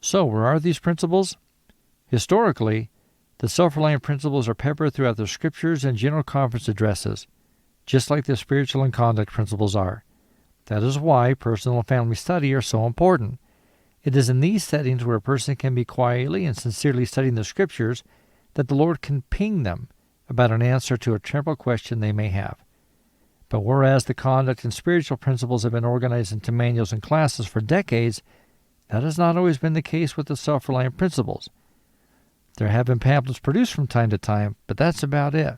So, where are these principles? Historically, the self-reliant principles are peppered throughout the scriptures and general conference addresses, just like the spiritual and conduct principles are. That is why personal and family study are so important. It is in these settings where a person can be quietly and sincerely studying the scriptures that the Lord can ping them about an answer to a temporal question they may have. But whereas the conduct and spiritual principles have been organized into manuals and classes for decades, that has not always been the case with the self-reliant principles. There have been pamphlets produced from time to time, but that's about it.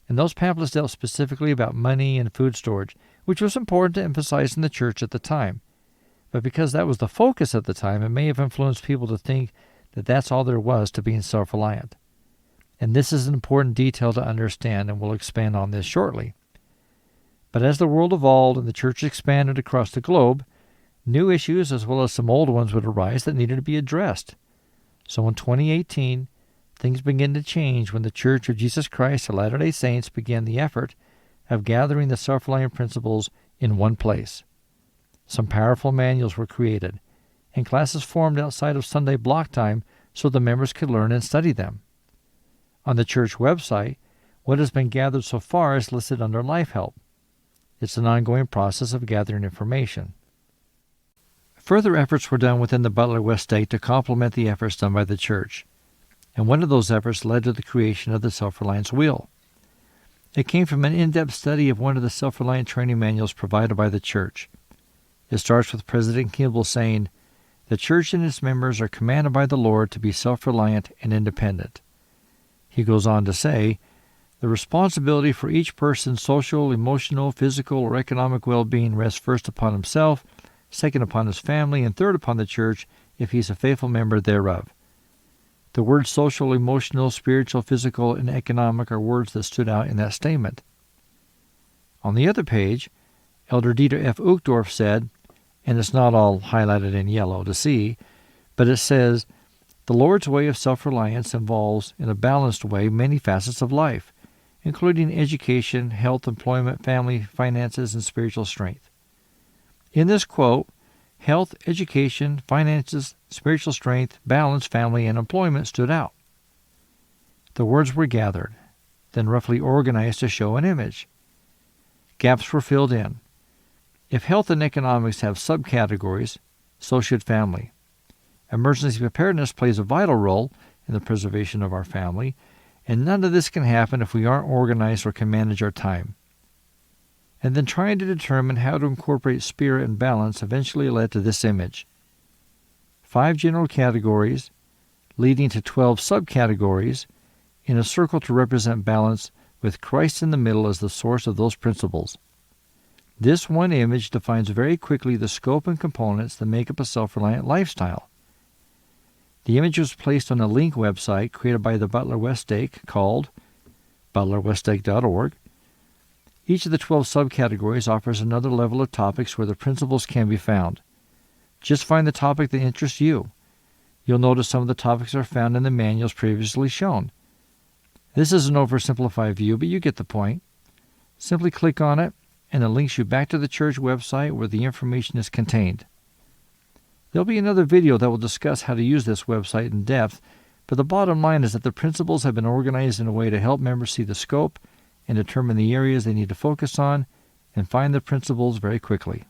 And those pamphlets dealt specifically about money and food storage, which was important to emphasize in the church at the time. But because that was the focus at the time, it may have influenced people to think that that's all there was to being self-reliant. And this is an important detail to understand, and we'll expand on this shortly. But as the world evolved and the church expanded across the globe, new issues as well as some old ones would arise that needed to be addressed. So in 2018, things began to change when the Church of Jesus Christ of Latter-day Saints began the effort of gathering the self-reliant principles in one place. Some powerful manuals were created, and classes formed outside of Sunday block time so the members could learn and study them. On the church website, what has been gathered so far is listed under Life Help. It's an ongoing process of gathering information. Further efforts were done within the Butler West Stake to complement the efforts done by the church, and one of those efforts led to the creation of the Self-Reliance Wheel. It came from an in-depth study of one of the self-reliant training manuals provided by the church. It starts with President Kimball saying, "The church and its members are commanded by the Lord to be self-reliant and independent." He goes on to say, "The responsibility for each person's social, emotional, physical, or economic well-being rests first upon himself, second upon his family, and third upon the church if he is a faithful member thereof." The words social, emotional, spiritual, physical, and economic are words that stood out in that statement. On the other page, Elder Dieter F. Uchtdorf said, and it's not all highlighted in yellow to see, but it says, "The Lord's way of self-reliance involves, in a balanced way, many facets of life, including education, health, employment, family, finances, and spiritual strength." In this quote, health, education, finances, spiritual strength, balance, family, and employment stood out. The words were gathered, then roughly organized to show an image. Gaps were filled in. If health and economics have subcategories, so should family. Emergency preparedness plays a vital role in the preservation of our family, and none of this can happen if we aren't organized or can manage our time. And then trying to determine how to incorporate spirit and balance eventually led to this image. 5 general categories, leading to 12 subcategories, in a circle to represent balance, with Christ in the middle as the source of those principles. This one image defines very quickly the scope and components that make up a self-reliant lifestyle. The image was placed on a link website created by the Butler West Stake called butlerweststake.org. Each of the 12 subcategories offers another level of topics where the principles can be found. Just find the topic that interests you. You'll notice some of the topics are found in the manuals previously shown. This is an oversimplified view, but you get the point. Simply click on it, and it links you back to the church website where the information is contained. There'll be another video that will discuss how to use this website in depth, but the bottom line is that the principles have been organized in a way to help members see the scope and determine the areas they need to focus on and find the principles very quickly.